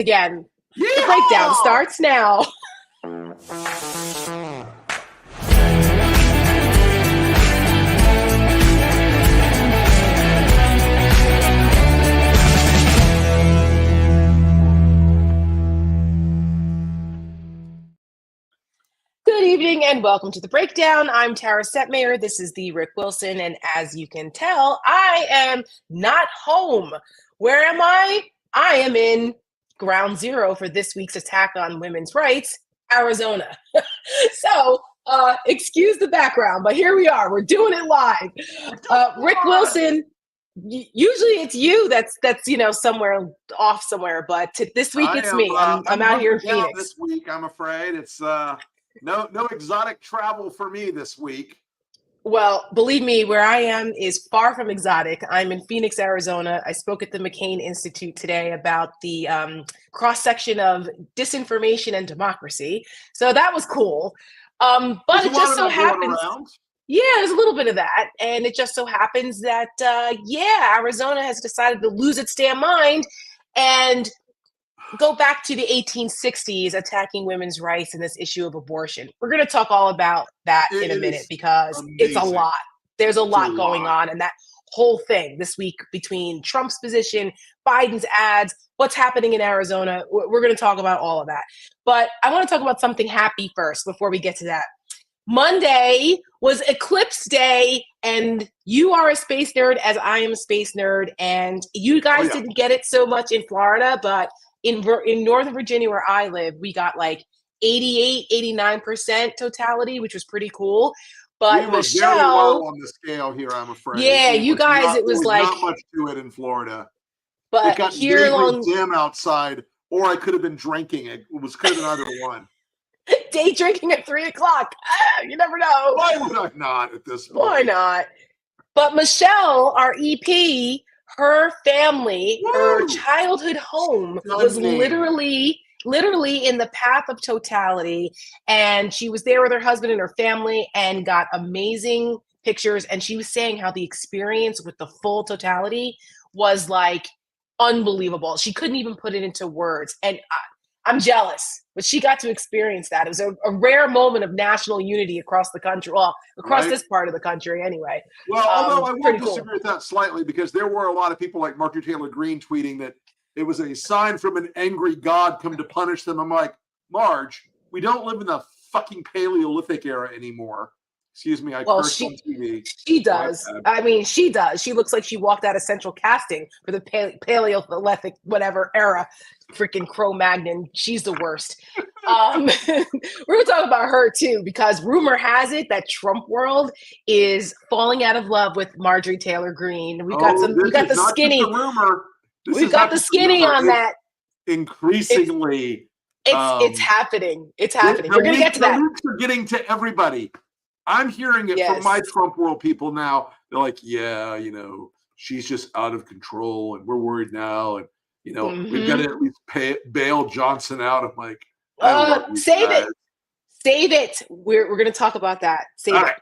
Again, Yeehaw! the breakdown starts now. Good evening and welcome to the breakdown. I'm Tara Setmayer. This is the Rick Wilson, and as you can tell, I am not home. Where am I? I am in ground zero for this week's attack on women's rights, Arizona. So, excuse the background, but here we are. We're doing it live. Rick Wilson. Usually it's you that's somewhere off somewhere, but this week it's me. I'm out here in Phoenix this week. I'm afraid it's no exotic travel for me this week. Well, believe me, where I am is far from exotic. I'm in Phoenix, Arizona. I spoke at the McCain Institute today about the cross-section of disinformation and democracy. So that was cool. But it just so happens, there's a little bit of that. And it just so happens that, Arizona has decided to lose its damn mind and go back to the 1860s, attacking women's rights and this issue of abortion. We're going to talk all about that in a minute because it's a lot. There's a lot going on. And that whole thing this week between Trump's position, Biden's ads, what's happening in Arizona, we're going to talk about all of that. But I want to talk about something happy first before we get to that. Monday was Eclipse Day, and you are a space nerd as I am a space nerd. And you guys didn't get it so much in Florida, but in Northern Virginia, where I live, we got like 88, 89% totality, which was pretty cool. But we were very low on the scale here, I'm afraid. Yeah, you guys, it was like not much to it in Florida. But it got here dim outside, or I could have been drinking. It could have been either one. Day drinking at 3:00. You never know. Why would I not at this point? Why not? But Michelle, our EP, her family, her childhood home was literally in the path of totality. And she was there with her husband and her family and got amazing pictures. And she was saying how the experience with the full totality was like unbelievable. She couldn't even put it into words. And I'm jealous, but she got to experience that. It was a rare moment of national unity across the country. Well, across this part of the country anyway. Well, although I will disagree with that slightly, because there were a lot of people like Marjorie Taylor Greene tweeting that it was a sign from an angry God come to punish them. I'm like, Marge, we don't live in the fucking Paleolithic era anymore. Excuse me, I cursed on TV. She does. I mean, she does. She looks like she walked out of central casting for the Paleolithic whatever era. Freaking Cro-Magnon. She's the worst. We're going to talk about her too, because rumor has it that Trump world is falling out of love with Marjorie Taylor Greene. We got the skinny. We've got the skinny on that. Increasingly. It's happening. It's happening. We're going to get to that. The leaks are getting to everybody. I'm hearing it from my Trump world people now. They're like, she's just out of control and we're worried now. And, we've got to at least bail Johnson out. I'm like, save it. We're going to talk about that.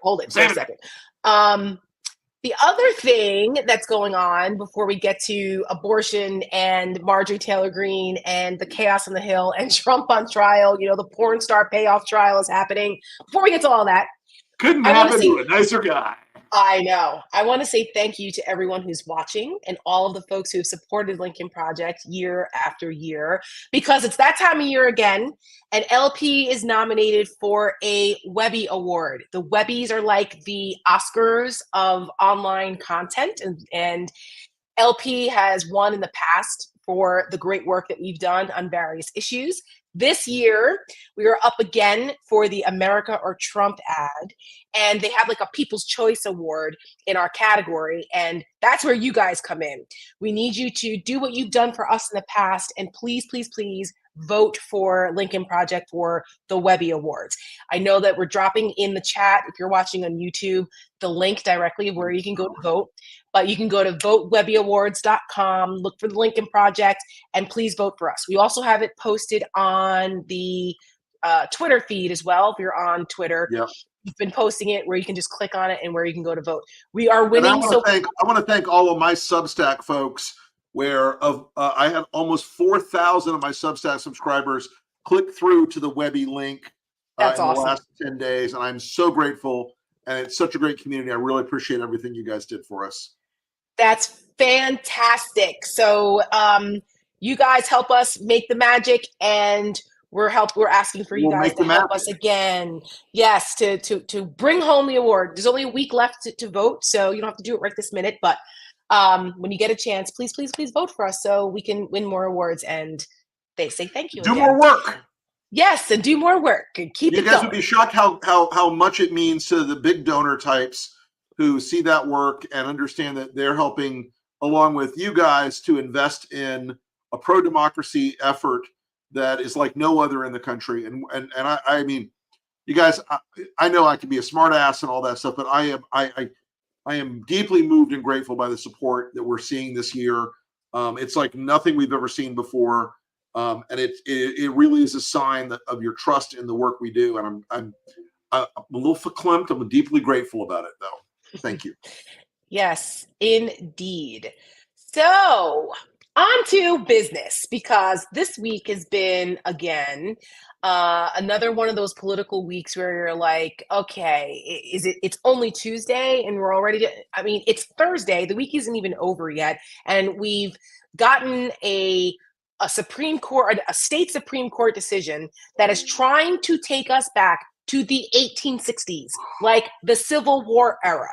Hold it for a second. The other thing that's going on before we get to abortion and Marjorie Taylor Greene and the chaos on the Hill and Trump on trial, the porn star payoff trial is happening. Before we get to all that, couldn't happen to a nicer guy. I know. I want to say thank you to everyone who's watching and all of the folks who have supported Lincoln Project year after year, because it's that time of year again, and LP is nominated for a Webby Award. The Webbies are like the Oscars of online content, and LP has won in the past for the great work that we've done on various issues. This year, we are up again for the America or Trump ad, and they have like a People's Choice Award in our category, and that's where you guys come in. We need you to do what you've done for us in the past, and please, please, please vote for Lincoln Project for the Webby Awards. I know that we're dropping in the chat, if you're watching on YouTube, the link directly where you can go to vote. But you can go to votewebbyawards.com, look for the Lincoln Project, and please vote for us. We also have it posted on the Twitter feed as well. If you're on Twitter, we've been posting it where you can just click on it and where you can go to vote. We are winning. I want to thank all of my Substack folks where I had almost 4,000 of my Substack subscribers click through to the Webby link That's in awesome. the last 10 days. And I'm so grateful. And it's such a great community. I really appreciate everything you guys did for us. That's fantastic. So you guys help us make the magic, and we're asking for you guys to help us again. Yes, to bring home the award. There's only a week left to vote, so you don't have to do it right this minute. But when you get a chance, please vote for us so we can win more awards. And they say thank you. Do more work. Yes, and do more work and keep it going. You guys would be shocked how much it means to the big donor types who see that work and understand that they're helping along with you guys to invest in a pro-democracy effort that is like no other in the country. And I mean, you guys, I know I can be a smart ass and all that stuff, but I am deeply moved and grateful by the support that we're seeing this year. It's like nothing we've ever seen before. And it really is a sign of your trust in the work we do. And I'm a little verklempt. I'm deeply grateful about it, though. Thank you. Yes, indeed. So on to business, because this week has been, again, another one of those political weeks where you're like, okay, it's only Tuesday and we're already, it's Thursday. The week isn't even over yet. And we've gotten a Supreme Court, a state Supreme Court decision that is trying to take us back to the 1860s, like the Civil War era.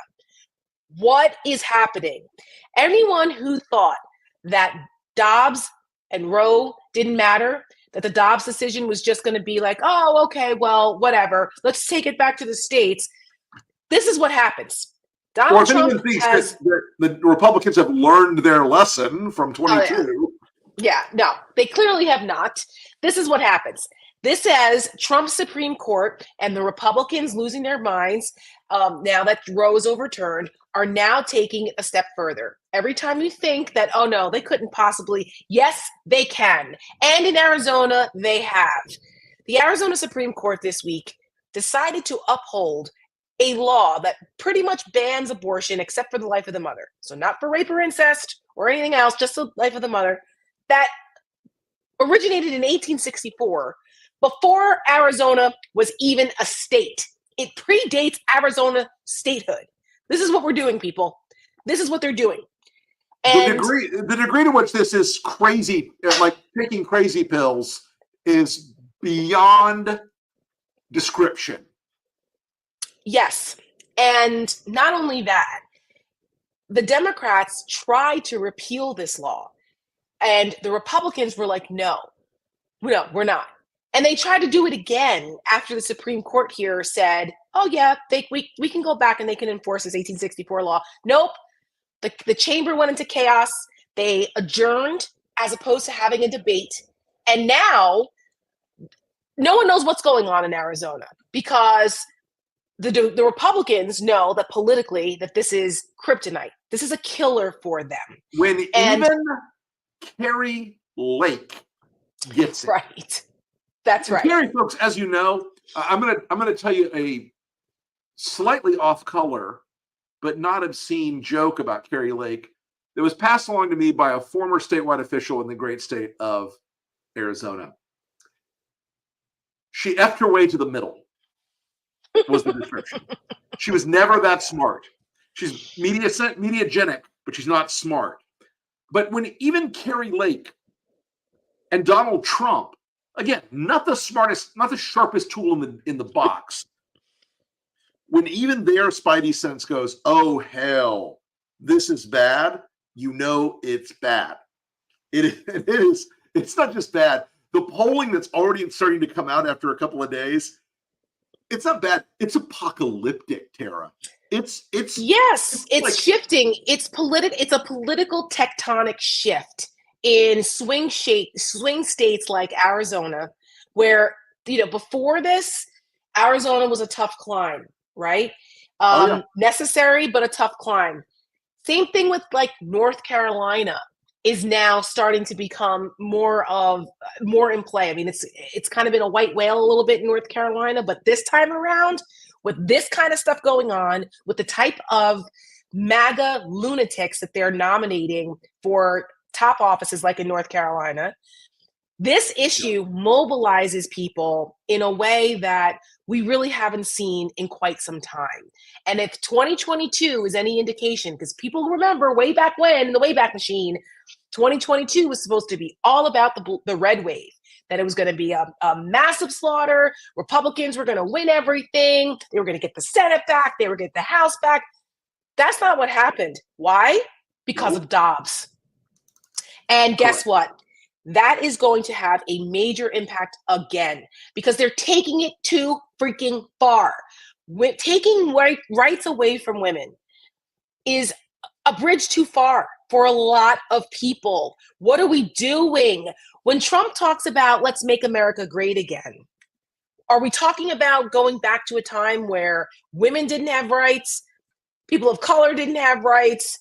What is happening? Anyone who thought that Dobbs and Roe didn't matter, that the Dobbs decision was just going to be like, oh, okay, well, whatever, let's take it back to the states. This is what happens. Donald Trump thinks that the Republicans have learned their lesson from 22. Yeah, no, they clearly have not. This is what happens. This says Trump's Supreme Court and the Republicans losing their minds now that Roe is overturned are now taking a step further. Every time you think that, oh no, they couldn't possibly, yes, they can. And in Arizona, they have. The Arizona Supreme Court this week decided to uphold a law that pretty much bans abortion except for the life of the mother. So not for rape or incest or anything else, just the life of the mother. That originated in 1864 before Arizona was even a state. It predates Arizona statehood. This is what we're doing, people. This is what they're doing. And the degree to which this is crazy, like taking crazy pills, is beyond description. Yes. And not only that, the Democrats tried to repeal this law. And the Republicans were like, no, we're not. And they tried to do it again after the Supreme Court here said, oh, yeah, we can go back and they can enforce this 1864 law. Nope. The chamber went into chaos. They adjourned as opposed to having a debate. And now no one knows what's going on in Arizona because the Republicans know that politically that this is kryptonite. This is a killer for them. Even Kari Lake gets it. Right. That's right. Kari, folks, as you know, I'm gonna tell you a slightly off color, but not obscene joke about Kari Lake that was passed along to me by a former statewide official in the great state of Arizona. She effed her way to the middle, was the description. She was never that smart. She's mediagenic, but she's not smart. But when even Kari Lake and Donald Trump, again, not the smartest, not the sharpest tool in the box, when even their spidey sense goes, oh, hell, this is bad, you know it's bad. It's not just bad. The polling that's already starting to come out after a couple of days, it's not bad. It's apocalyptic, Tara. It's shifting. It's a political tectonic shift in swing states like Arizona, where before this, Arizona was a tough climb, right? Necessary but a tough climb. Same thing with like North Carolina is now starting to become more in play. I mean, it's kind of been a white whale a little bit in North Carolina, but this time around, with this kind of stuff going on, with the type of MAGA lunatics that they're nominating for top offices like in North Carolina. This issue mobilizes people in a way that we really haven't seen in quite some time. And if 2022 is any indication, because people remember way back when, in the Wayback Machine, 2022 was supposed to be all about the red wave, that it was going to be a massive slaughter. Republicans were going to win everything. They were going to get the Senate back. They were going to get the House back. That's not what happened. Why? Because of Dobbs. And guess what? That is going to have a major impact again, because they're taking it too freaking far. Taking rights away from women is a bridge too far for a lot of people. What are we doing? When Trump talks about let's make America great again, are we talking about going back to a time where women didn't have rights, people of color didn't have rights,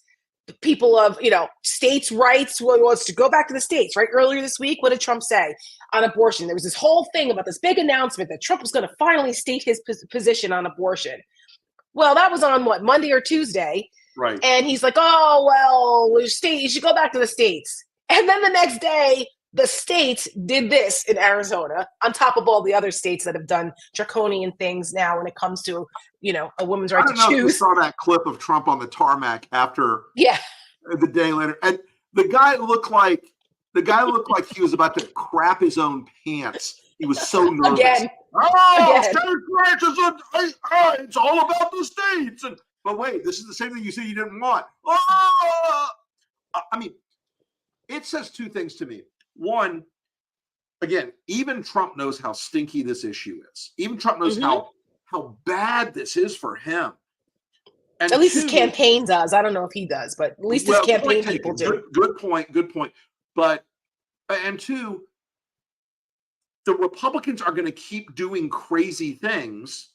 people of, states' rights? Well, let's go back to the states, right? Earlier this week, what did Trump say on abortion? There was this whole thing about this big announcement that Trump was going to finally state his position on abortion. Well, that was on Monday or Tuesday. Right. And he's like, oh, well, you should go back to the states. And then the next day, the states did this in Arizona, on top of all the other states that have done draconian things now when it comes to, a woman's right to choose. I don't know if you saw that clip of Trump on the tarmac after the day later. And the guy looked like he was about to crap his own pants. He was so nervous. Again. It's all about the states. But wait, this is the same thing you said you didn't want. I mean, it says two things to me. One, again, even Trump knows how stinky this issue is. Even Trump knows how bad this is for him. And at least his campaign does. I don't know if he does, but at least his campaign people do. Good point. But, and two, the Republicans are going to keep doing crazy things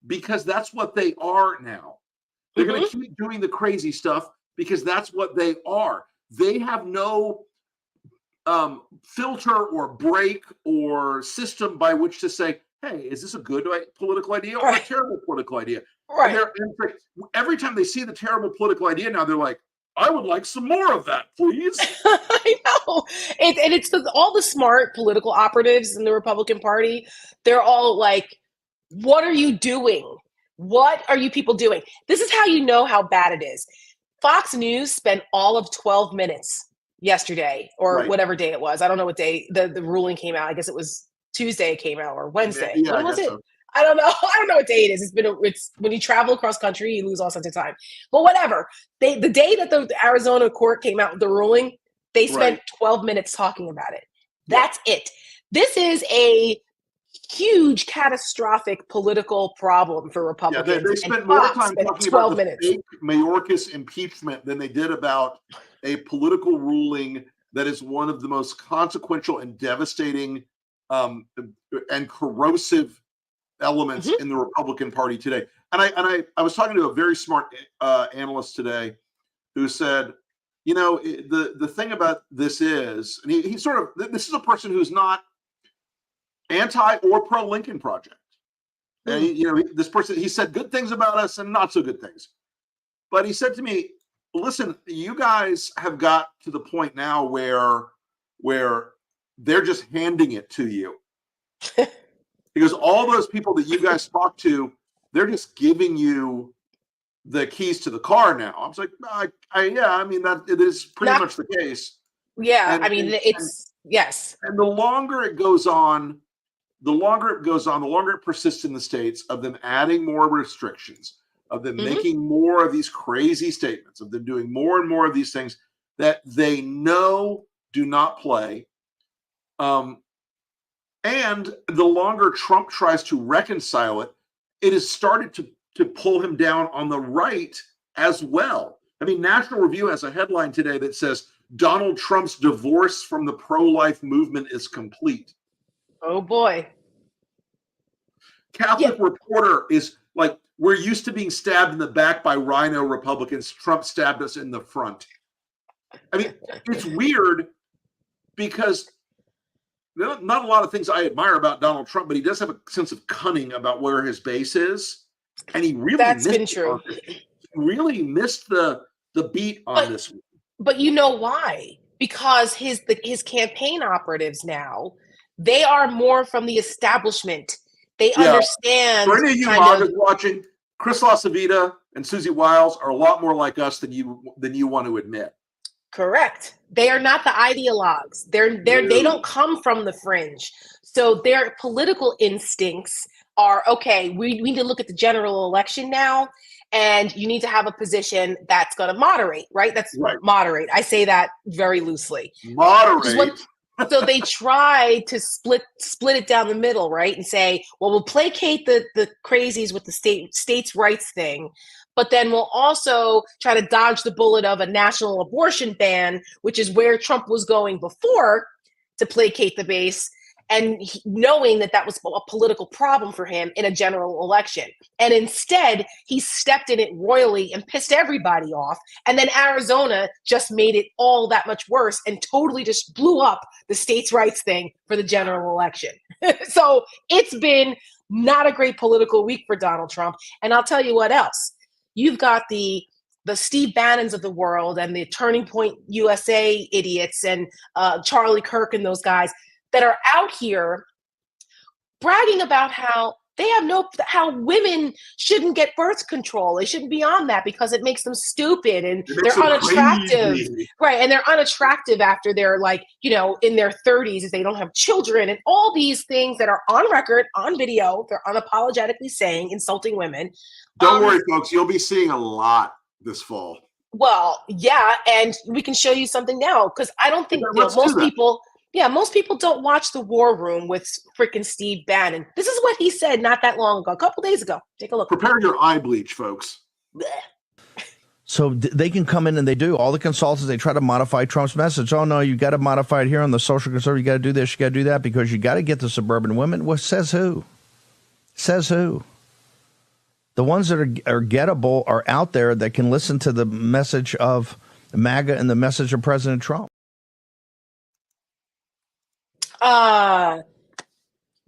because that's what they are now. They're going to keep doing the crazy stuff because that's what they are. They have no filter or break or system by which to say, hey, is this a good political idea or a terrible political idea? Right. And every time they see the terrible political idea now, they're like, I would like some more of that, please. I know. And it's all the smart political operatives in the Republican Party. They're all like, what are you doing? What are you people doing? This is how you know how bad it is. Fox News spent all of 12 minutes yesterday or whatever day it was. I don't know what day the ruling came out. I guess it was Tuesday it came out or Wednesday. Yeah, when was it? So. I don't know. I don't know what day it is. It's when you travel across country, you lose all sorts of time. But whatever. The day that the Arizona court came out with the ruling, they spent 12 minutes talking about it. That's it. This is a huge, catastrophic political problem for Republicans. They spent more time talking about the fake Mayorkas impeachment than they did about a political ruling that is one of the most consequential and devastating and corrosive elements in the Republican Party today. And I was talking to a very smart analyst today who said, the thing about this is, and he sort of, this is a person who's not anti or pro Lincoln Project. And this person, he said good things about us and not so good things. But he said to me, listen, you guys have got to the point now where they're just handing it to you. Because all those people that you guys talk to, they're just giving you the keys to the car now. I was like, that it is pretty much the case. Yeah, yes. And the longer it goes on, the longer it persists in the states of them adding more restrictions, of them making more of these crazy statements, of them doing more and more of these things that they know do not play. And the longer Trump tries to reconcile it, it has started to pull him down on the right as well. I mean, National Review has a headline today that says, Donald Trump's divorce from the pro-life movement is complete. Oh, boy. Catholic Reporter is like, we're used to being stabbed in the back by rhino Republicans. Trump stabbed us in the front. I mean, it's weird because not a lot of things I admire about Donald Trump, but he does have a sense of cunning about where his base is. And he really really missed the beat on this one. But you know why? because his campaign operatives now, they are more from the establishment. They understand. For any of you MAGAs watching, Chris LaCivita and Susie Wiles are a lot more like us than you want to admit. Correct. They are not the ideologues. They don't come from the fringe. So their political instincts are, okay, we need to look at the general election now, and you need to have a position that's going to moderate, right? That's right. Moderate. I say that very loosely. Moderate. So they try to split it down the middle, right? And say, well, we'll placate the crazies with the states' rights thing, but then we'll also try to dodge the bullet of a national abortion ban, which is where Trump was going before, to placate the base, and knowing that was a political problem for him in a general election. And instead, he stepped in it royally and pissed everybody off. And then Arizona just made it all that much worse and totally just blew up the states' rights thing for the general election. So it's been not a great political week for Donald Trump. And I'll tell you what else. You've got the Steve Bannons of the world and the Turning Point USA idiots and Charlie Kirk and those guys that are out here bragging about how how women shouldn't get birth control. They shouldn't be on that because it makes them stupid and they're unattractive. Crazy. Right. And they're unattractive after they're in their 30s if they don't have children, and all these things that are on record, on video, they're unapologetically saying, insulting women. Don't worry, folks. You'll be seeing a lot this fall. Well, yeah. And we can show you something now, because I don't think most people... Yeah, most people don't watch The War Room with freaking Steve Bannon. This is what he said not that long ago, a couple days ago. Take a look. Prepare your eye bleach, folks. So they can come in, and they do. All the consultants, they try to modify Trump's message. Oh, no, you got to modify it here on the social conservative. You got to do this, you got to do that, because you got to get the suburban women. Well, says who? Says who? The ones that are gettable are out there that can listen to the message of MAGA and the message of President Trump.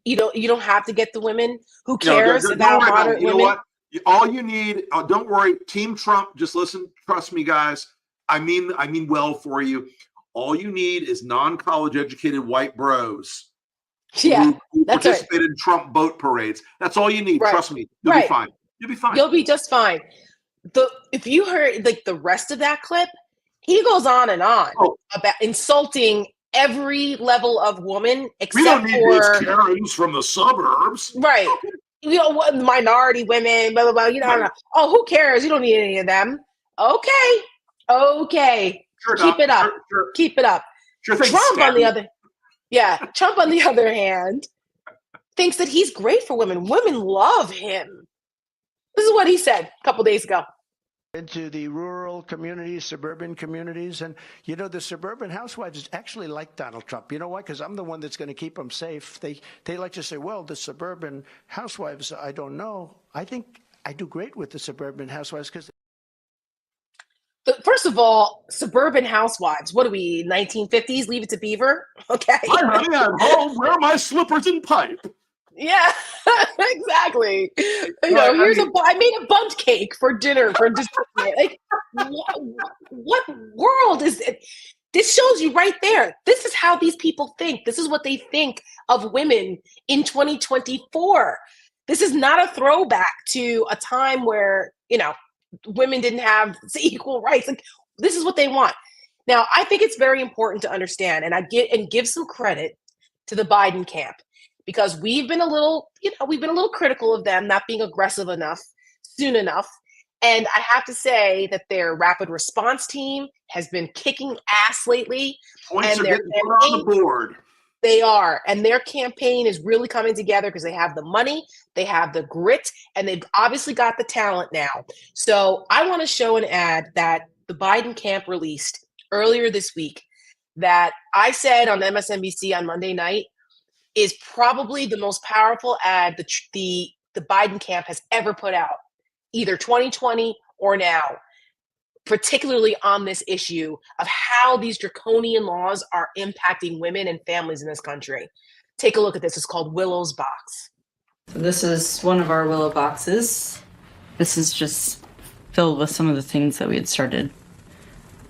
You don't have to get the women. Who cares about moderate women? What? All you need, don't worry, Team Trump, just listen, trust me, guys. I mean well for you. All you need is non-college educated white bros. Yeah, who participate in Trump boat parades. That's all you need. Right. Trust me. You'll be fine. You'll be fine. You'll be just fine. If you heard the rest of that clip, he goes on and on about insulting every level of woman except we don't need these Karens from the suburbs. Right. Minority women, blah, blah, blah. Right. Oh, who cares? You don't need any of them. Okay. Sure Keep it up. Sure. Keep it up. Sure. Trump on the other hand, thinks that he's great for women. Women love him. This is what he said a couple days ago. Into the rural communities, suburban communities. And, the suburban housewives actually like Donald Trump. You know why? Because I'm the one that's going to keep them safe. They like to say, well, the suburban housewives, I don't know. I think I do great with the suburban housewives because... First of all, suburban housewives, what are we, 1950s? Leave it to Beaver? Okay. Hi, honey, I'm home. Where are my slippers and pipe? Yeah, exactly. I made a bundt cake for dinner for dessert. Like, what world is it? This shows you right there. This is how these people think. This is what they think of women in 2024. This is not a throwback to a time where, women didn't have equal rights. Like, this is what they want. Now, I think it's very important to understand, and give some credit to the Biden camp. Because we've been a little critical of them not being aggressive enough soon enough. And I have to say that their rapid response team has been kicking ass lately. Points are getting put on the board. They are. And their campaign is really coming together because they have the money, they have the grit, and they've obviously got the talent now. So I want to show an ad that the Biden camp released earlier this week that I said on MSNBC on Monday night is probably the most powerful ad the Biden camp has ever put out, either 2020 or now, particularly on this issue of how these draconian laws are impacting women and families in this country. Take a look at this. It's called Willow's Box. So this is one of our Willow boxes. This is just filled with some of the things that we had started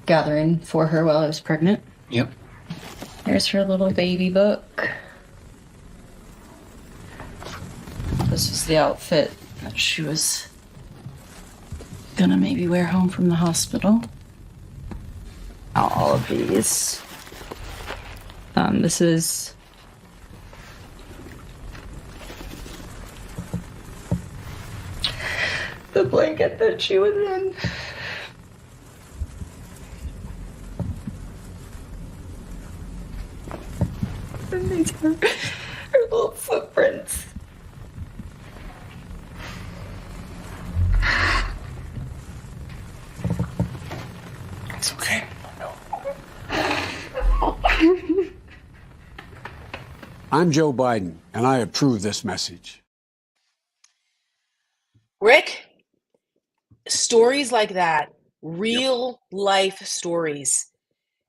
gathering for her while I was pregnant. Yep. There's her little baby book. This was the outfit that she was gonna maybe wear home from the hospital. All of these. This is the blanket that she was in. And these are her little footprints. It's okay. I'm Joe Biden, and I approve this message. Rick, stories like that, real life stories,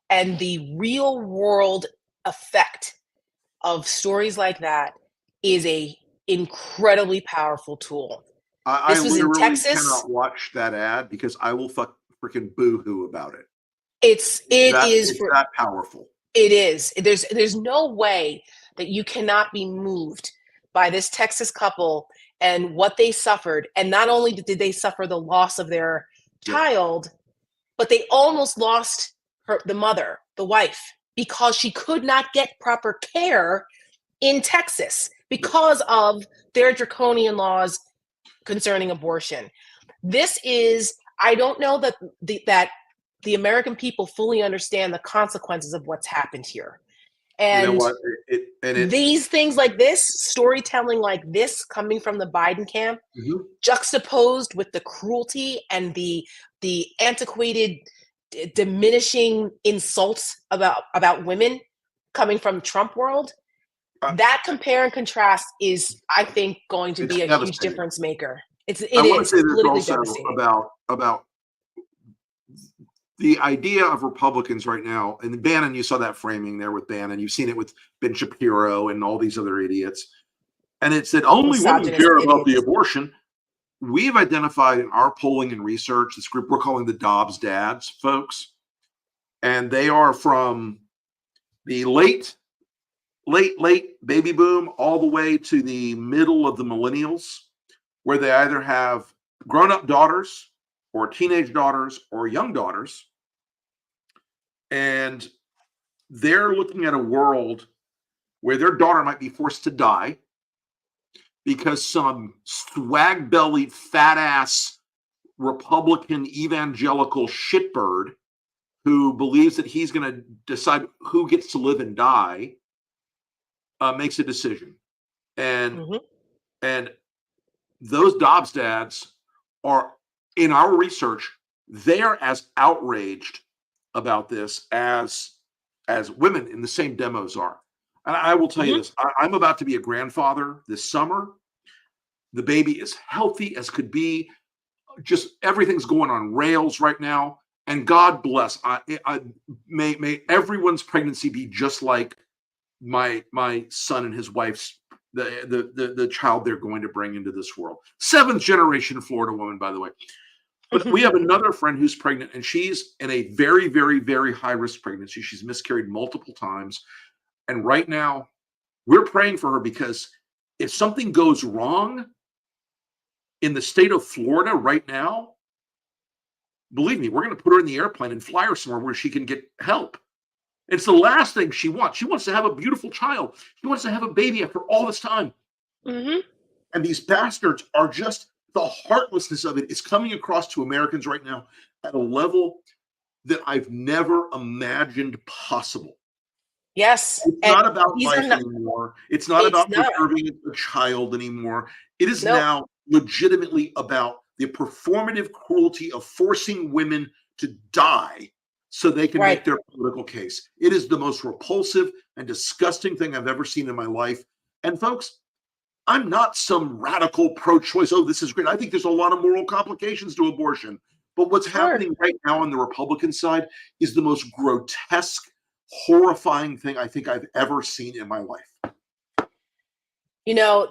and the real world effect of stories like that is a incredibly powerful tool. I This was in literally Texas. cannot watch that ad because I will freaking boo-hoo about it. It's that powerful. It is. There's no way that you cannot be moved by this Texas couple and what they suffered. And not only did they suffer the loss of their child, but they almost lost the mother, the wife, because she could not get proper care in Texas because of their draconian laws concerning abortion. I don't know that the American people fully understand the consequences of what's happened here. And you know what? These things like this, storytelling like this coming from the Biden camp, juxtaposed with the cruelty and the antiquated, diminishing insults about women coming from Trump world, that compare and contrast is, I think, going to be a huge difference maker. It is politically devastating. About the idea of Republicans right now, and Bannon, you saw that framing there with Bannon. You've seen it with Ben Shapiro and all these other idiots. And it's that only women care about the abortion. We've identified in our polling and research this group we're calling the Dobbs Dads, folks. And they are from the late baby boom all the way to the middle of the millennials, where they either have grown-up daughters or teenage daughters or young daughters. And they're looking at a world where their daughter might be forced to die because some swag-bellied, fat-ass Republican evangelical shitbird who believes that he's going to decide who gets to live and die makes a decision. And those Dobbs dads are, in our research, they are as outraged about this as women in the same demos are. And I will tell you this, I'm about to be a grandfather this summer. The baby is healthy as could be. Just everything's going on rails right now. And God bless. May everyone's pregnancy be just like my son and his wife's, the child they're going to bring into this world. 7th generation Florida woman, by the way. But we have another friend who's pregnant, and she's in a very, very, very high-risk pregnancy. She's miscarried multiple times. And right now, we're praying for her because if something goes wrong in the state of Florida right now, believe me, we're going to put her in the airplane and fly her somewhere where she can get help. It's the last thing she wants. She wants to have a beautiful child. She wants to have a baby after all this time. And these bastards are just, the heartlessness of it is coming across to Americans right now at a level that I've never imagined possible. Yes. It's not about life anymore. It's not about preserving a child anymore. It is now legitimately about the performative cruelty of forcing women to die so they can make their political case. It is the most repulsive and disgusting thing I've ever seen in my life. And folks, I'm not some radical pro-choice. Oh, this is great. I think there's a lot of moral complications to abortion. But what's happening right now on the Republican side is the most grotesque, horrifying thing I think I've ever seen in my life. You know,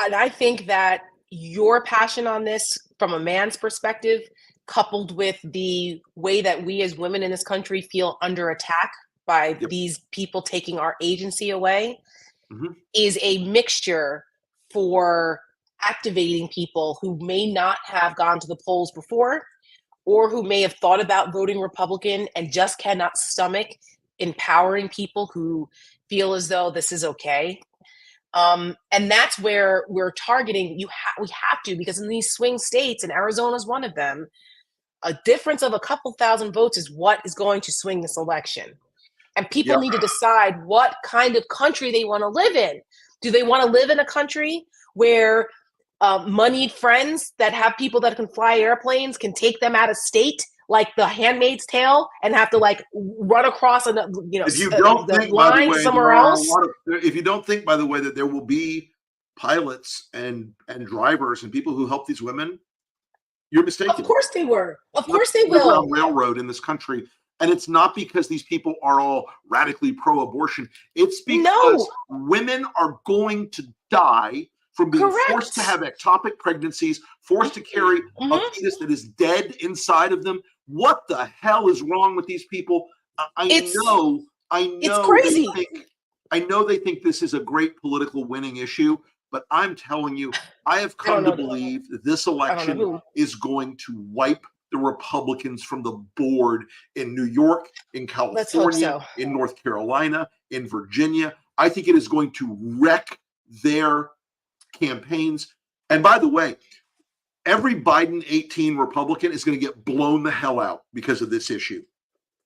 and I think that your passion on this from a man's perspective, coupled with the way that we as women in this country feel under attack by these people taking our agency away is a mixture for activating people who may not have gone to the polls before, or who may have thought about voting Republican and just cannot stomach empowering people who feel as though this is okay. And that's where we're targeting. We have to, because in these swing states, and Arizona is one of them, a difference of a couple thousand votes is what is going to swing this election. And people need to decide what kind of country they want to live in. Do they want to live in a country where moneyed friends that have people that can fly airplanes can take them out of state, like The Handmaid's Tale, and have to like run across the line somewhere else? If you don't think, by the way, that there will be pilots and drivers and people who help these women, you're mistaken. Of course they were. Of course they will. Railroad in this country. And it's not because these people are all radically pro-abortion. It's because women are going to die from being forced to have ectopic pregnancies, forced to carry a fetus that is dead inside of them. What the hell is wrong with these people? I know. It's crazy. I know they think this is a great political winning issue, but I'm telling you, I have come to believe that this election is going to wipe the Republicans from the board in New York, in California, in North Carolina, in Virginia. I think it is going to wreck their campaigns. And by the way, every Biden 18 Republican is going to get blown the hell out because of this issue.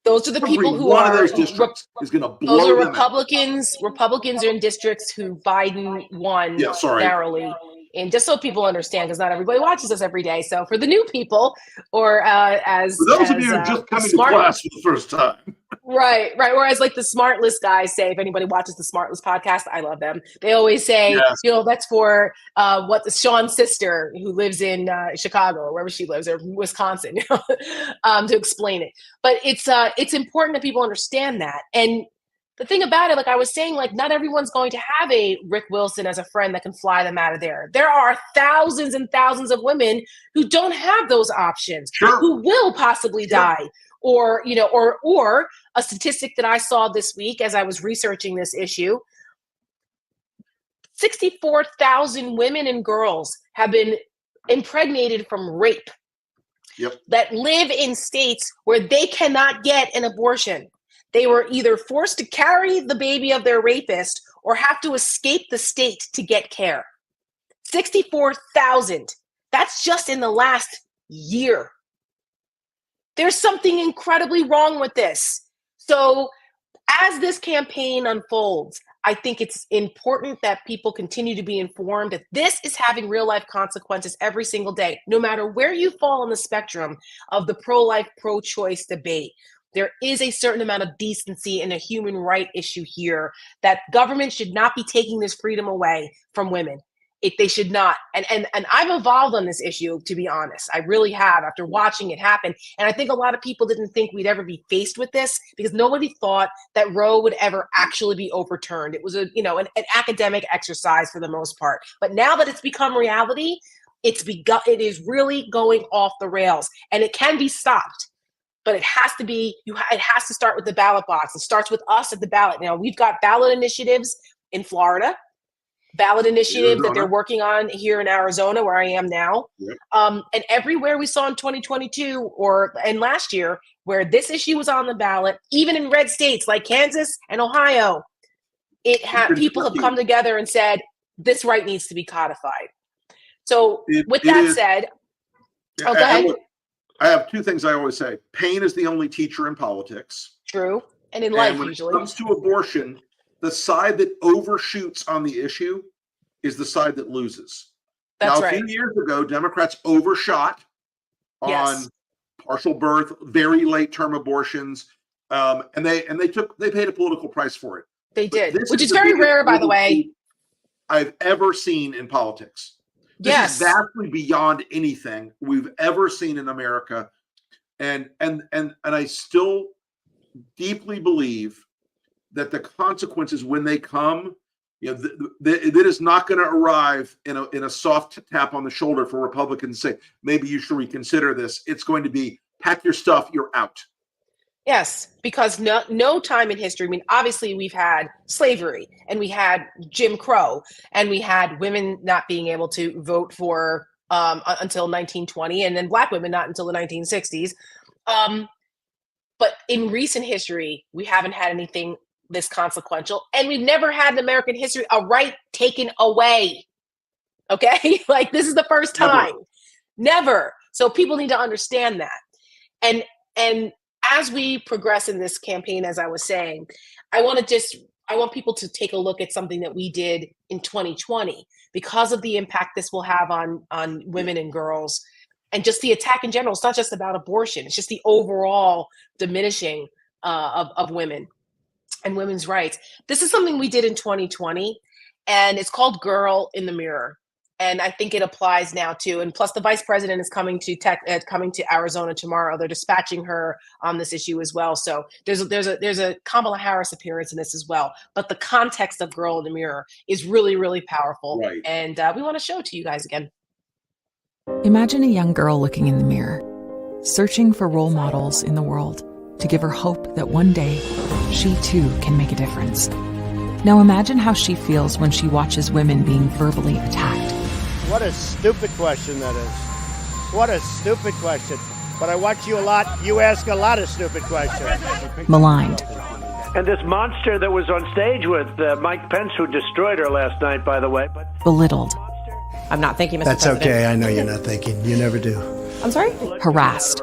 Those are the people who one of those districts is going to blow those are them Republicans. out. Republicans are in districts who Biden won narrowly. And just so people understand, because not everybody watches us every day. So for the new people, or for those of you who are just coming to class for the first time. Right. Whereas like the Smart List guys say, if anybody watches the Smart List podcast, I love them. They always say, that's for Sean's sister who lives in Chicago or wherever she lives, or Wisconsin, to explain it. But it's important that people understand that. And the thing about it, like I was saying, like not everyone's going to have a Rick Wilson as a friend that can fly them out of there. There are thousands and thousands of women who don't have those options, who will possibly die. Or a statistic that I saw this week as I was researching this issue, 64,000 women and girls have been impregnated from rape that live in states where they cannot get an abortion. They were either forced to carry the baby of their rapist or have to escape the state to get care. 64,000. That's just in the last year. There's something incredibly wrong with this. So as this campaign unfolds, I think it's important that people continue to be informed that this is having real life consequences every single day, no matter where you fall on the spectrum of the pro-life, pro-choice debate. There is a certain amount of decency and a human right issue here that government should not be taking this freedom away from women. They should not. And I've evolved on this issue, to be honest. I really have, after watching it happen. And I think a lot of people didn't think we'd ever be faced with this because nobody thought that Roe would ever actually be overturned. It was an academic exercise for the most part. But now that it's become reality, it is really going off the rails, and it can be stopped. But it has to start with the ballot box. It starts with us at the ballot. Now, we've got ballot initiatives in Florida, ballot initiative that they're working on here in Arizona, where I am now. And everywhere we saw in 2022 and last year, where this issue was on the ballot, even in red states like Kansas and Ohio, people have come together and said, this right needs to be codified. So with that said, go ahead. I have two things I always say. Pain is the only teacher in politics. True. And in life, when usually. When it comes to abortion, the side that overshoots on the issue is the side that loses. That's right. A few years ago, Democrats overshot on partial birth, very late term abortions, and they paid a political price for it. They did, which is very rare, by the way. I've ever seen in politics. This is vastly beyond anything we've ever seen in America, and I still deeply believe that the consequences, when they come, it is not going to arrive in a soft tap on the shoulder for Republicans to say, maybe you should reconsider this. It's going to be, pack your stuff, you're out. Yes, because no time in history. I mean, obviously we've had slavery and we had Jim Crow and we had women not being able to vote for until 1920, and then Black women not until the 1960s. But in recent history, we haven't had anything this consequential, and we've never had in American history a right taken away. Okay, like this is the first time. Never. So people need to understand that. And as we progress in this campaign, as I was saying, I want people to take a look at something that we did in 2020 because of the impact this will have on women and girls, and just the attack in general. It's not just about abortion. It's just the overall diminishing of women and women's rights. This is something we did in 2020, and it's called Girl in the Mirror. And I think it applies now too. And plus, the vice president is coming to Arizona tomorrow. They're dispatching her on this issue as well. So there's a Kamala Harris appearance in this as well. But the context of Girl in the Mirror is really, really powerful. Right. And we want to show it to you guys again. Imagine a young girl looking in the mirror, searching for role models in the world to give her hope that one day she too can make a difference. Now imagine how she feels when she watches women being verbally attacked. What a stupid question that is. What a stupid question. But I watch you a lot. You ask a lot of stupid questions. Maligned. And this monster that was on stage with Mike Pence, who destroyed her last night, by the way. Belittled. I'm not thinking, Mr. That's President. okay. I know you're not thinking. You never do. I'm sorry? Harassed.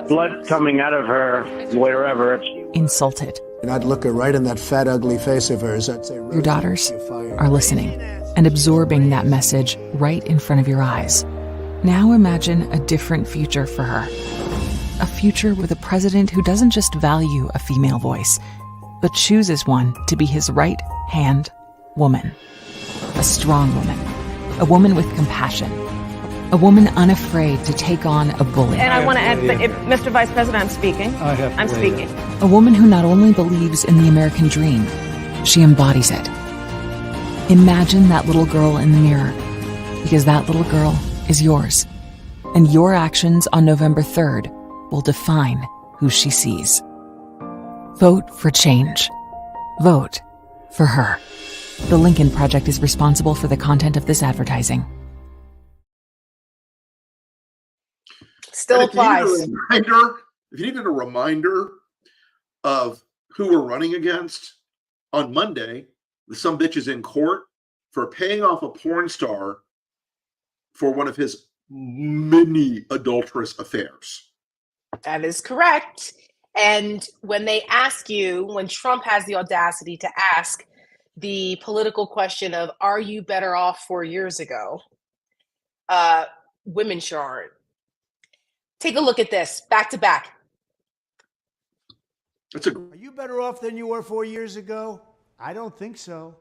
Blood coming out of her, wherever. Insulted. And I'd look her right in that fat, ugly face of hers. I'd say, Your daughters are listening and absorbing that message right in front of your eyes. Now imagine a different future for her. A future with a president who doesn't just value a female voice, but chooses one to be his right-hand woman. A strong woman. A woman with compassion. A woman unafraid to take on a bully. And I want to add, Mr. Vice President, I'm speaking. I'm speaking. A woman who not only believes in the American dream, she embodies it. Imagine that little girl in the mirror, because that little girl is yours. And your actions on November 3rd will define who she sees. Vote for change. Vote for her. The Lincoln Project is responsible for the content of this advertising. Still applies. If you needed a reminder of who we're running against, on Monday, some bitch is in court for paying off a porn star for one of his many adulterous affairs. That is correct. And when they ask you, when Trump has the audacity to ask the political question of, are you better off 4 years ago? Women sure aren't. Take a look at this, back to back. Are you better off than you were 4 years ago? I don't think so.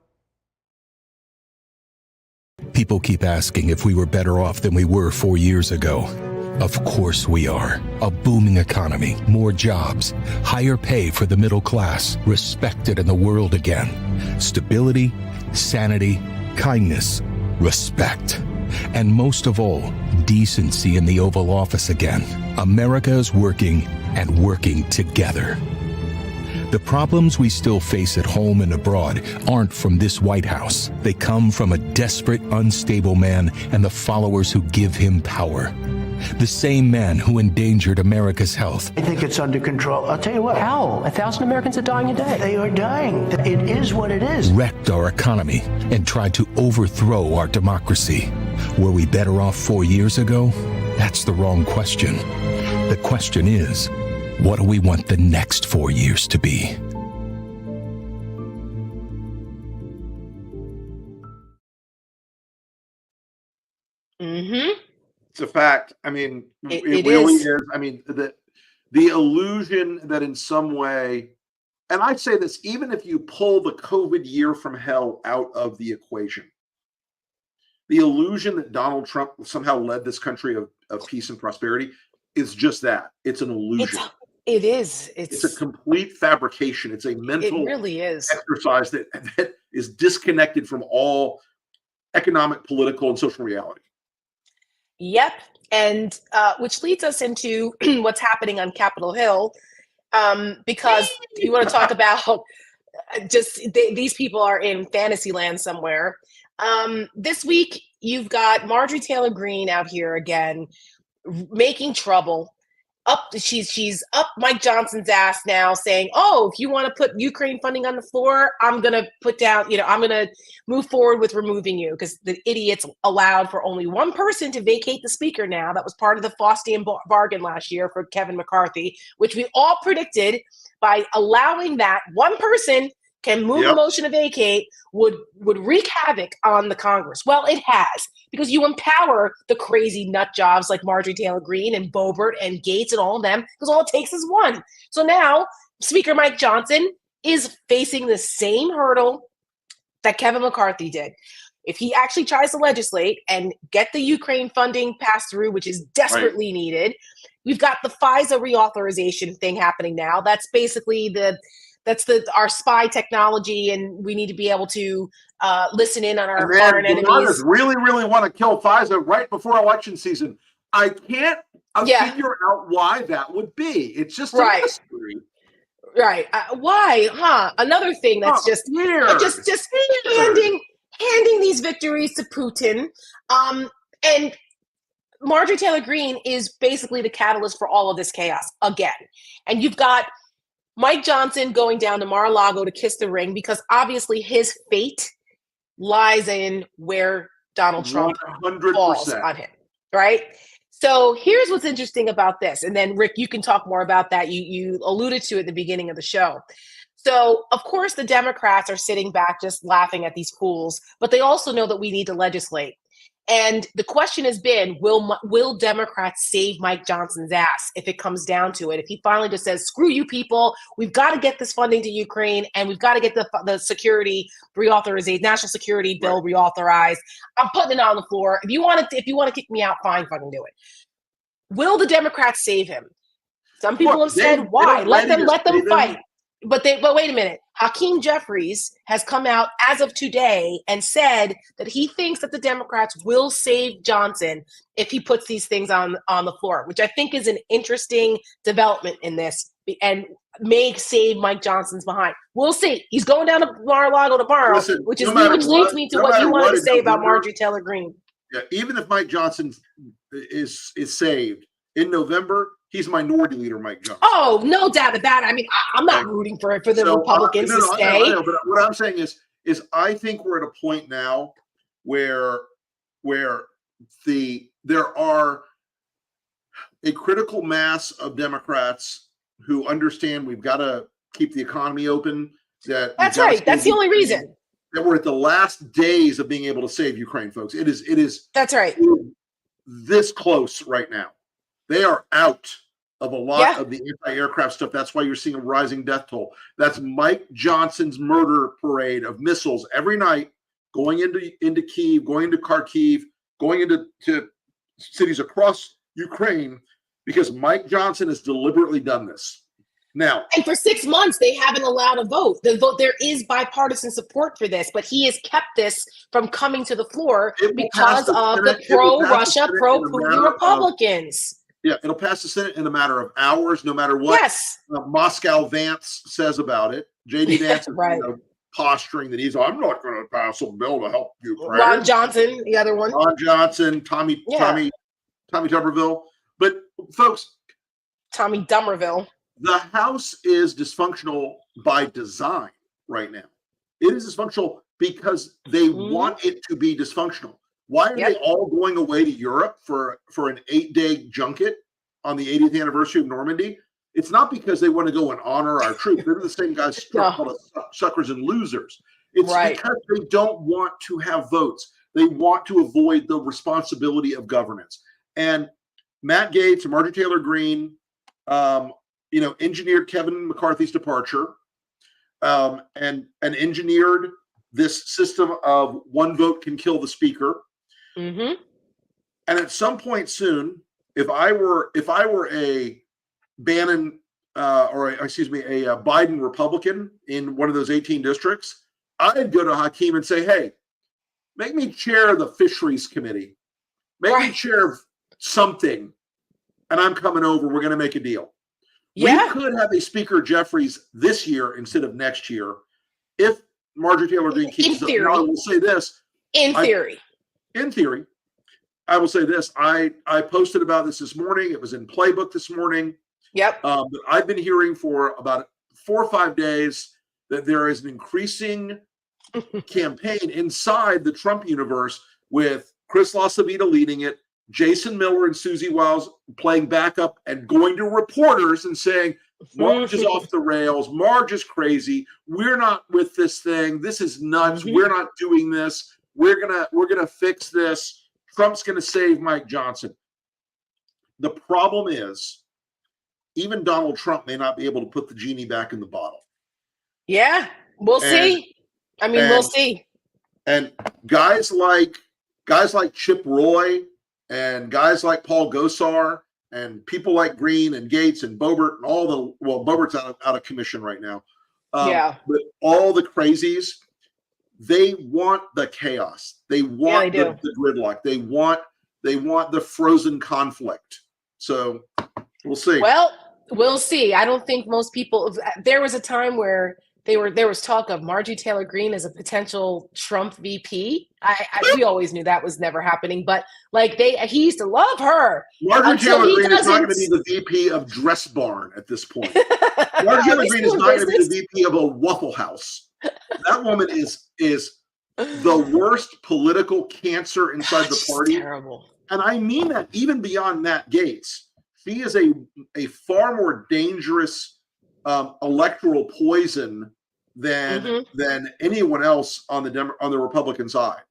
People keep asking if we were better off than we were 4 years ago. Of course we are. A booming economy, more jobs, higher pay for the middle class, respected in the world again. Stability, sanity, kindness, respect. And most of all, decency in the Oval Office again. America is working and working together. The problems we still face at home and abroad aren't from this White House. They come from a desperate, unstable man and the followers who give him power. The same man who endangered America's health. I think it's under control. I'll tell you what. How? 1,000 Americans are dying a day. They are dying. It is what it is. Wrecked our economy and tried to overthrow our democracy. Were we better off 4 years ago? That's the wrong question. The question is, what do we want the next 4 years to be? Mm-hmm. It's a fact. I mean, It really is. is. I mean, the illusion that in some way, and I'd say this, even if you pull the COVID year from hell out of the equation, the illusion that Donald Trump somehow led this country of peace and prosperity is just that. It's an illusion. It is. It's a complete fabrication. It's a mental It really is. exercise that is disconnected from all economic, political, and social reality. Yep. And which leads us into what's happening on Capitol Hill. because you want to talk about these people are in fantasy land somewhere. This week, you've got Marjorie Taylor Greene out here again, making trouble. She's up Mike Johnson's ass now, saying, "Oh, if you want to put Ukraine funding on the floor, I'm gonna I'm gonna move forward with removing you," because the idiots allowed for only one person to vacate the speaker. Now that was part of the Faustian bargain last year for Kevin McCarthy, which we all predicted by allowing that one person can move a motion to vacate would wreak havoc on the Congress. Well, it has, because you empower the crazy nut jobs like Marjorie Taylor Greene and Boebert and Gates and all of them, because all it takes is one. So now Speaker Mike Johnson is facing the same hurdle that Kevin McCarthy did. If he actually tries to legislate and get the Ukraine funding passed through, which is desperately needed, we've got the FISA reauthorization thing happening now. That's basically our spy technology, and we need to be able to listen in on our foreign enemies. Really, really want to kill FISA right before election season. I can't figure out why that would be. It's just a mystery. Right. Why? Huh? Another thing that's just handing these victories to Putin. And Marjorie Taylor Greene is basically the catalyst for all of this chaos again. And you've got Mike Johnson going down to Mar-a-Lago to kiss the ring, because obviously his fate lies in where Donald Trump 100%. falls on him, right? So here's what's interesting about this. And then, Rick, you can talk more about that. You alluded to it at the beginning of the show. So, of course, the Democrats are sitting back just laughing at these fools, but they also know that we need to legislate. And the question has been, will Democrats save Mike Johnson's ass if it comes down to it? If he finally just says, screw you people, we've got to get this funding to Ukraine, and we've got to get the security reauthorization, national security bill reauthorized. I'm putting it on the floor. If you want to kick me out, fine, fucking do it. Will the Democrats save him? Some people have said, why? Let them fight. But wait a minute. Hakeem Jeffries has come out as of today and said that he thinks that the Democrats will save Johnson if he puts these things on the floor, which I think is an interesting development in this, and may save Mike Johnson's behind. We'll see. He's going down to Mar-a-Lago tomorrow, which leads me to what you wanted to say about Marjorie Taylor Greene. Yeah, even if Mike Johnson is saved in November, he's Minority Leader Mike Johnson. Oh, no doubt about it. I mean, I'm not rooting for the Republicans to stay. I know, but what I'm saying is I think we're at a point now where there are a critical mass of Democrats who understand we've got to keep the economy open. That's right. That's the only reason. That we're at the last days of being able to save Ukraine, folks. It is. That's right. This close right now. They are out of a lot of the anti-aircraft stuff. That's why you're seeing a rising death toll. That's Mike Johnson's murder parade of missiles every night going into Kyiv, going into Kharkiv, going into cities across Ukraine, because Mike Johnson has deliberately done this. Now, and for 6 months, they haven't allowed a vote. There is bipartisan support for this, but he has kept this from coming to the floor because of the pro-Russia, pro-Putin Republicans. Yeah, it'll pass the Senate in a matter of hours, no matter what Moscow Vance says about it. J.D. Vance is posturing that I'm not going to pass a bill to help Ukraine. Ron Johnson, the other one. Ron Johnson, Tommy Tuberville. But, folks. Tommy Dummerville. The House is dysfunctional by design right now. It is dysfunctional because they want it to be dysfunctional. Why are they all going away to Europe for an 8-day junket on the 80th anniversary of Normandy? It's not because they want to go and honor our troops. They're the same guys called us suckers and losers. It's because they don't want to have votes. They want to avoid the responsibility of governance. And Matt Gaetz and Marjorie Taylor Greene, engineered Kevin McCarthy's departure, and engineered this system of one vote can kill the speaker. Mm-hmm. And at some point soon, if I were a Bannon a Biden Republican in one of those 18 districts, I'd go to Hakeem and say, "Hey, make me chair of the Fisheries Committee, make me chair of something, and I'm coming over. We're going to make a deal." Yeah. We could have a Speaker Jeffries this year instead of next year if Marjorie Taylor Greene keeps it. Now, I will say this. In theory, I will say this. I posted about this morning. It was in Playbook this morning. Yep. But I've been hearing for about 4 or 5 days that there is an increasing campaign inside the Trump universe with Chris LaCivita leading it, Jason Miller and Susie Wiles playing backup and going to reporters and saying, Marge is off the rails. Marge is crazy. We're not with this thing. This is nuts. We're not doing this. We're gonna fix this. Trump's gonna save Mike Johnson. The problem is, even Donald Trump may not be able to put the genie back in the bottle. Yeah, we'll see. We'll see. And guys like Chip Roy and guys like Paul Gosar and people like Green and Gates and Boebert and Boebert's out of commission right now. But all the crazies, they want the chaos. They want the gridlock. They want the frozen conflict. So we'll see. Well, we'll see. I don't think most people. There was a time where there was talk of Marjorie Taylor Greene as a potential Trump VP. We always knew that was never happening, but he used to love her. Marjorie Taylor Greene is not going to be the VP of Dress Barn at this point. Marjorie Taylor Greene is not going to be the VP of a Waffle House. That woman is the worst political cancer inside the party. Terrible. And I mean that even beyond Matt Gaetz. She is a far more dangerous electoral poison than anyone else on the Republican side.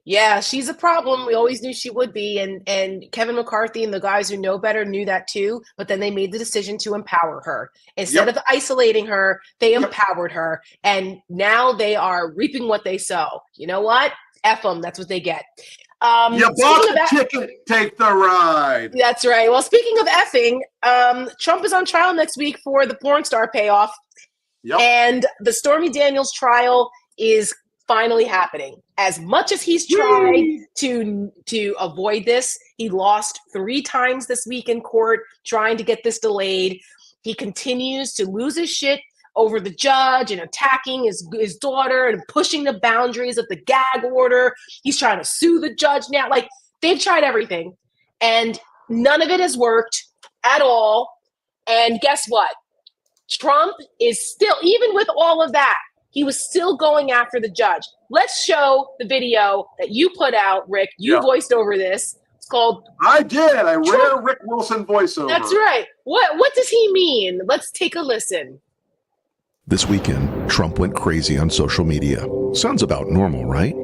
Yeah, she's a problem. We always knew she would be, and Kevin McCarthy and the guys who know better knew that too. But then they made the decision to empower her instead of isolating her. They empowered her, and now they are reaping what they sow. You know what? F them. That's what they get. You bought the ticket, take the ride. That's right. Well, speaking of effing, Trump is on trial next week for the porn star payoff. Yep. And the Stormy Daniels trial is finally happening. As much as he's tried to avoid this, he lost 3 times this week in court trying to get this delayed. He continues to lose his shit over the judge and attacking his daughter and pushing the boundaries of the gag order. He's trying to sue the judge now. They've tried everything and none of it has worked at all. And guess what? Trump is still, even with all of that, he was still going after the judge. Let's show the video that you put out, Rick. You voiced over this. It's called... I did. I read a Rick Wilson voiceover. That's right. What does he mean? Let's take a listen. This weekend, Trump went crazy on social media. Sounds about normal, right?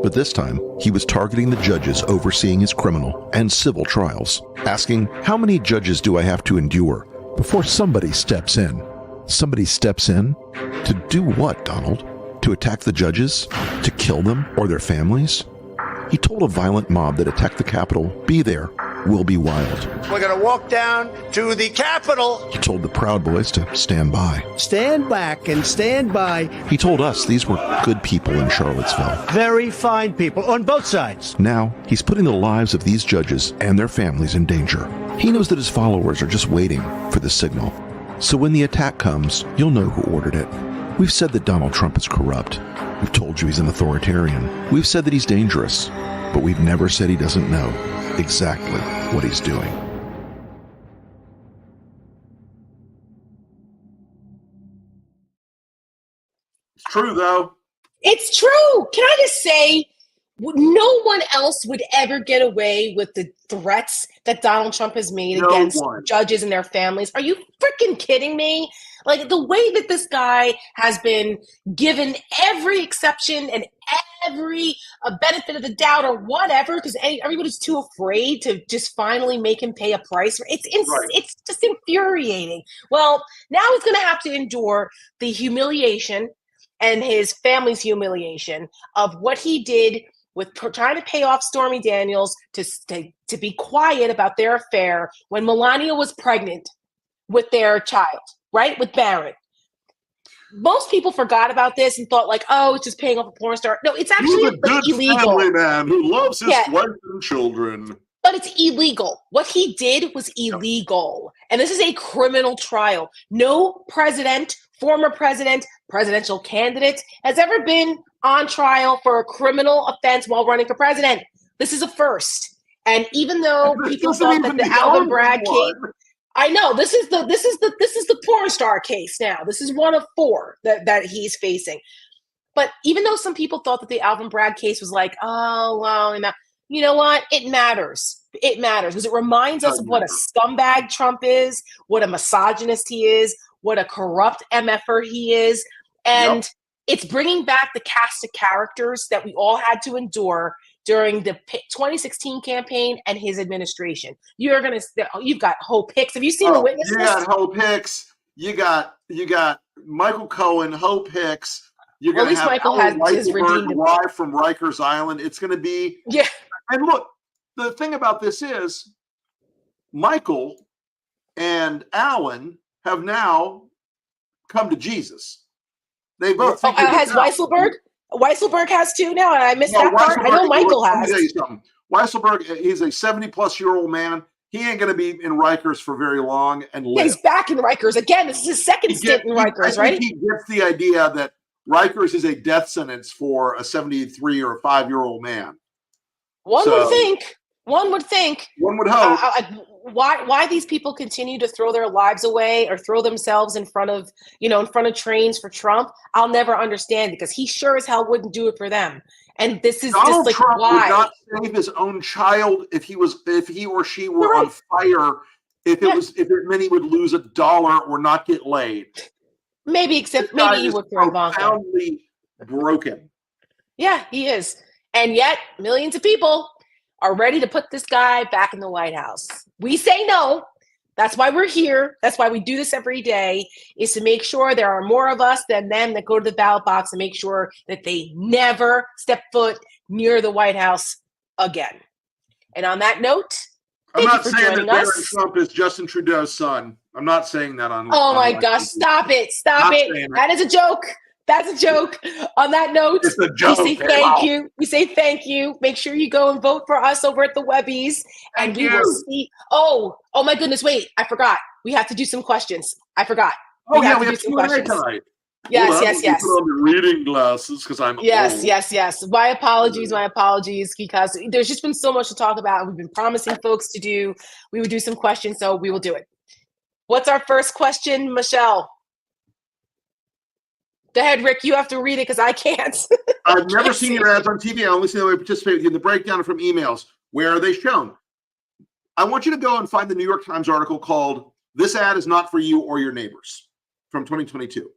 But this time, he was targeting the judges overseeing his criminal and civil trials, asking, how many judges do I have to endure before somebody steps in? Somebody steps in? To do what, Donald? To attack the judges? To kill them or their families? He told a violent mob that attacked the Capitol, be there, we'll be wild. We're going to walk down to the Capitol. He told the Proud Boys to stand by. Stand back and stand by. He told us these were good people in Charlottesville. Very fine people on both sides. Now, he's putting the lives of these judges and their families in danger. He knows that his followers are just waiting for the signal. So when the attack comes, you'll know who ordered it. We've said that Donald Trump is corrupt. We've told you he's an authoritarian. We've said that he's dangerous. But we've never said he doesn't know exactly what he's doing. It's true, though. It's true. Can I just say, no one else would ever get away with the threats that Donald Trump has made against judges and their families. Are you freaking kidding me? The way that this guy has been given every exception and every benefit of the doubt or whatever, because everybody's too afraid to just finally make him pay a price. It's just infuriating. Well, now he's going to have to endure the humiliation and his family's humiliation of what he did with trying to pay off Stormy Daniels to be quiet about their affair when Melania was pregnant with their child, right? With Barrett. Most people forgot about this and thought it's just paying off a porn star. No, it's actually He's a good illegal. family man who loves his wife and children. But it's illegal. What he did was illegal. And this is a criminal trial. No president, former president, presidential candidate has ever been on trial for a criminal offense while running for president. This is a first. And even though people thought that the Alvin Bragg case, I know this is the porn star case now. This is one of 4 that he's facing. But even though some people thought that the Alvin Bragg case was like, oh, well, you know what? It matters. It matters because it reminds us of what a scumbag Trump is, what a misogynist he is, what a corrupt MFer he is. And it's bringing back the cast of characters that we all had to endure during the 2016 campaign and his administration. You've got Hope Hicks. Have you seen the witness list? You got Hope Hicks. You got Michael Cohen, Hope Hicks. You're going to have Michael has Weiselberg live from Rikers Island. It's going to be And look, the thing about this is Michael and Alan have now come to Jesus. They both has Weiselberg? Weiselberg has too now, and I missed that part. I know Michael has. Let me tell you something. Weiselberg, he's a 70-plus-year-old man. He ain't going to be in Rikers for very long and live. He's back in Rikers again. This is his second stint in Rikers, right? He gets the idea that Rikers is a death sentence for a 73 or a 5-year-old man. One would think. One would hope. Why these people continue to throw their lives away or throw themselves in front of trains for Trump, I'll never understand, because he sure as hell wouldn't do it for them. And this is Donald just like Trump why would not save his own child if he or she were on fire. If it meant he would lose $1 or not get laid. Maybe he would throw Ivanka. Profoundly broken. Yeah, he is. And yet millions of people are ready to put this guy back in the White House. We say no. That's why we're here. That's why we do this every day, is to make sure there are more of us than them that go to the ballot box and make sure that they never step foot near the White House again. And on that note, I'm not saying that Barron Trump is Justin Trudeau's son. I'm not saying that on. Oh my gosh! Stop it! Stop it! That is a joke. That's a joke. On that note, it's a joke. We say thank you. We say thank you. Make sure you go and vote for us over at the Webbies, and we will see. Oh my goodness! Wait, I forgot. We have to do some questions. I forgot. We have to do some questions tonight. Yes. Put on the reading glasses because I'm old. Yes. My apologies, because there's just been so much to talk about. We've been promising folks we would do some questions, so we will do it. What's our first question, Michelle? Go ahead, Rick. You have to read it because I can't. I've never seen your ads on TV. I only see the way you participate with you in the breakdown from emails. Where are they shown? I want you to go and find the New York Times article called "This Ad is Not for You or Your Neighbors" from 2022.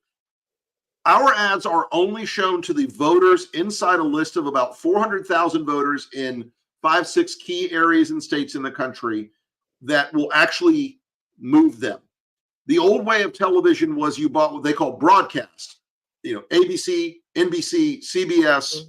Our ads are only shown to the voters inside a list of about 400,000 voters in 5-6 key areas and states in the country that will actually move them. The old way of television was you bought what they call broadcast. ABC, NBC, CBS,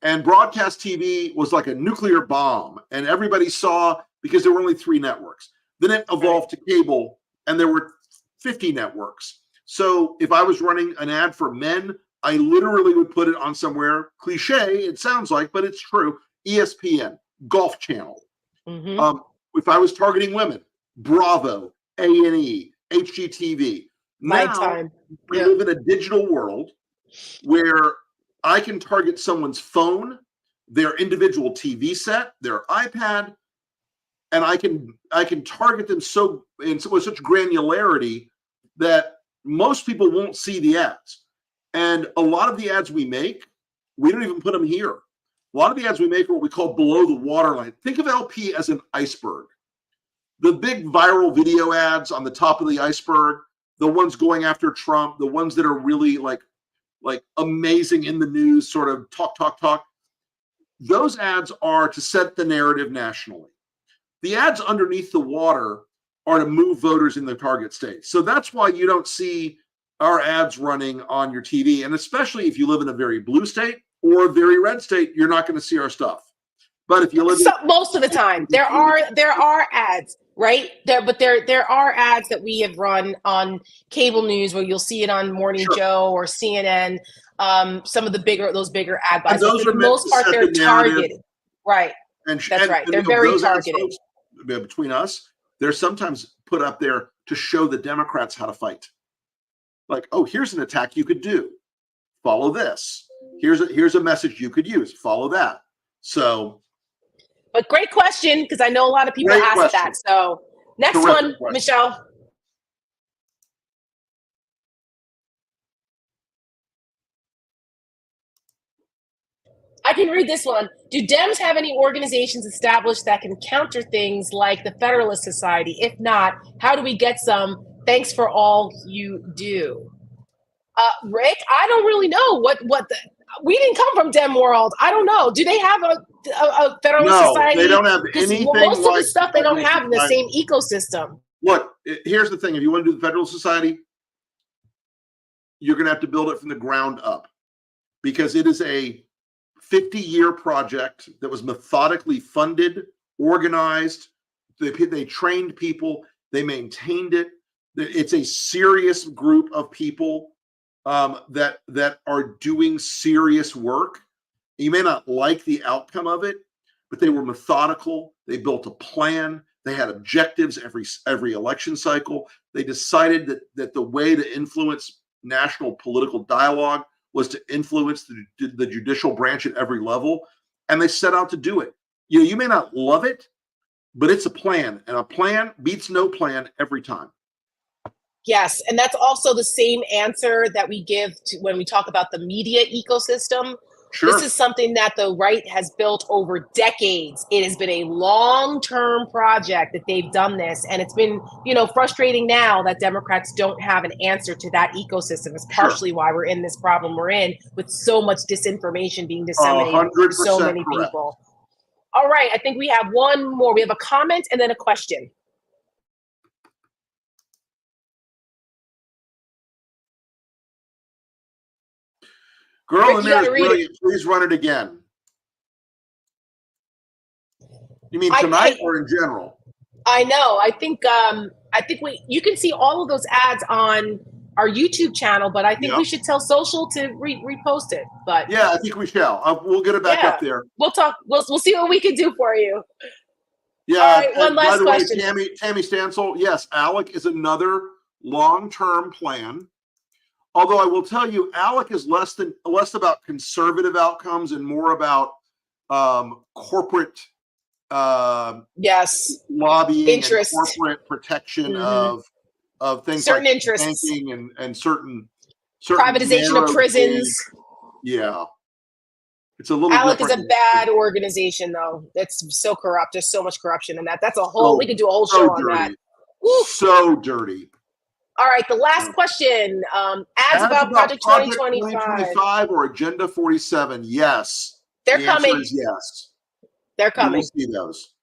and broadcast TV was like a nuclear bomb, and everybody saw because there were only 3 networks. Then it evolved to cable, and there were 50 networks. So if I was running an ad for men, I literally would put it on somewhere, cliche, it sounds like, but it's true, ESPN, Golf Channel. Mm-hmm. If I was targeting women, Bravo, A&E, HGTV. Now, we live in a digital world where I can target someone's phone, their individual TV set, their iPad, and I can target them with such granularity that most people won't see the ads. And a lot of the ads we make, we don't even put them here. A lot of the ads we make are what we call below the waterline. Think of LP as an iceberg. The big viral video ads on the top of the iceberg, the ones going after Trump, the ones that are really like amazing in the news, sort of talk. Those ads are to set the narrative nationally. The ads underneath the water are to move voters in the target state. So that's why you don't see our ads running on your TV. And especially if you live in a very blue state or a very red state, you're not going to see our stuff. But if you live most of the time, there are ads. Right there, but there are ads that we have run on cable news where you'll see it on Morning Joe or CNN. Some of those bigger ad buys. Those for the most part, they're targeted. Right. That's right. They're very targeted. Folks, between us, they're sometimes put up there to show the Democrats how to fight. Like, oh, here's an attack you could do. Follow this. Here's a message you could use. Follow that. So, but great question, because I know a lot of people ask that. So next one, Michelle. I can read this one. Do Dems have any organizations established that can counter things like the Federalist Society? If not, how do we get some? Thanks for all you do. Rick, I don't really know we didn't come from Dem world. I don't know. Do they have a Federalist Society? No, they don't have anything. Most of the stuff they don't have in the same ecosystem. Look, here's the thing. If you want to do the Federalist Society, you're going to have to build it from the ground up, because it is a 50-year project that was methodically funded, organized. They trained people. They maintained it. It's a serious group of people that are doing serious work. You may not like the outcome of it, but they were methodical. They built a plan. They had objectives every election cycle. They decided that the way to influence national political dialogue was to influence the judicial branch at every level, and they set out to do it. You may not love it, but it's a plan, and a plan beats no plan every time. Yes, and that's also the same answer that we give to when we talk about the media ecosystem. Sure. This is something that the right has built over decades. It has been a long-term project that they've done this, and it's been, frustrating now that Democrats don't have an answer to that ecosystem. It's partially why we're in this problem we're in, with so much disinformation being disseminated to so many people. All right, I think we have one more. We have a comment and then a question. Girl in the Mirror is brilliant. Please run it again. You mean tonight or in general? I know. I think you can see all of those ads on our YouTube channel, but I think we should tell social to repost it. But yeah, I think we shall. We'll get it back up there. We'll talk. We'll see what we can do for you. Yeah. All right, one last question. By the way, Tammy Stansel, yes, ALEC is another long-term plan. Although I will tell you, ALEC is less about conservative outcomes and more about corporate lobbying, interest, and corporate protection of things certain like interests, banking and certain privatization of prisons. Yeah, it's a little. ALEC is a bad organization, though. It's so corrupt. There's so much corruption in that. That's a whole. We could do a whole show on that. Woo. So dirty. All right, the last question. Ads about Project 2025 or Agenda 47. Yes. They're coming. Yes. They're coming. We'll see those.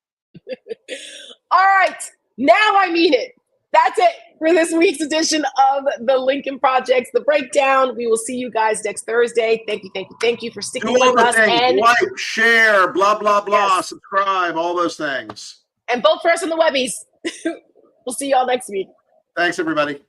All right. Now I mean it. That's it for this week's edition of the Lincoln Projects, The Breakdown. We will see you guys next Thursday. Thank you for sticking with us. And like, share, blah, blah, blah, subscribe, all those things. And vote for us on the Webbies. We'll see y'all next week. Thanks, everybody.